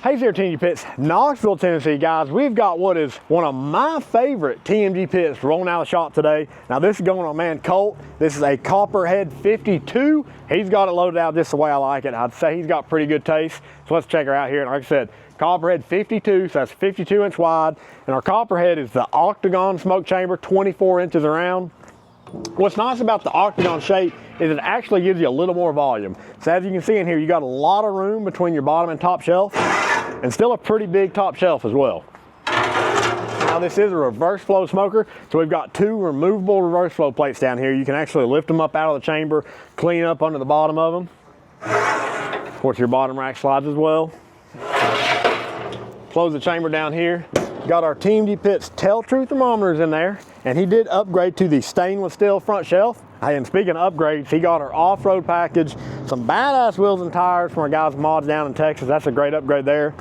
Hey there, TMG Pits, Knoxville, Tennessee, guys. We've got what is one of my favorite TMG pits rolling out of the shop today. Now, this is going on man Colt. This is a Copperhead 52. He's got it loaded out just the way I like it. I'd say he's got pretty good taste. So let's check her out here. And like I said, Copperhead 52, so that's 52 inch wide. And our Copperhead is the octagon smoke chamber, 24 inches around. What's nice about the octagon shape is it actually gives you a little more volume. So as you can see in here, you got a lot of room between your bottom and top shelf, and still a pretty big top shelf as well. Now this is a reverse flow smoker, so we've got two removable reverse flow plates down here. You can actually lift them up out of the chamber, clean up under the bottom of them. Of course, your bottom rack slides as well. Close the chamber down here. Got our TMG Pits tell-true thermometers in there, and he did upgrade to the stainless steel front shelf. And speaking of upgrades, he got our off-road package, some badass wheels and tires from our guys' mods down in Texas. That's a great upgrade there.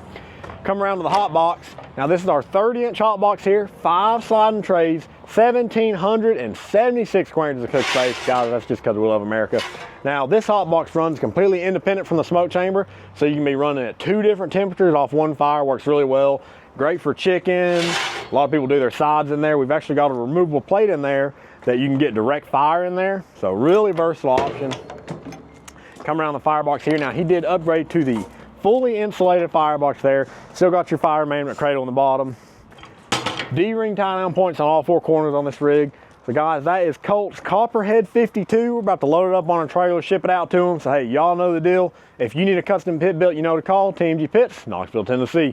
Come around to the hot box. Now this is our 30-inch hot box here, 5 sliding trays, 1,776 square inches of cook space. Guys, that's just because we love America. Now this hot box runs completely independent from the smoke chamber, so you can be running at 2 different temperatures off one fire. Works really well. Great for chicken. A lot of people do their sides in there. We've actually got a removable plate in there that you can get direct fire in there. So really versatile option. Come around the firebox here. Now he did upgrade to the fully insulated firebox there. Still got your fire management cradle on the bottom. D-ring tie-down points on all 4 corners on this rig. So guys, that is Colt's Copperhead 52. We're about to load it up on a trailer, ship it out to them. So hey, y'all know the deal. If you need a custom pit built, you know to call TMG Pits, Knoxville, Tennessee.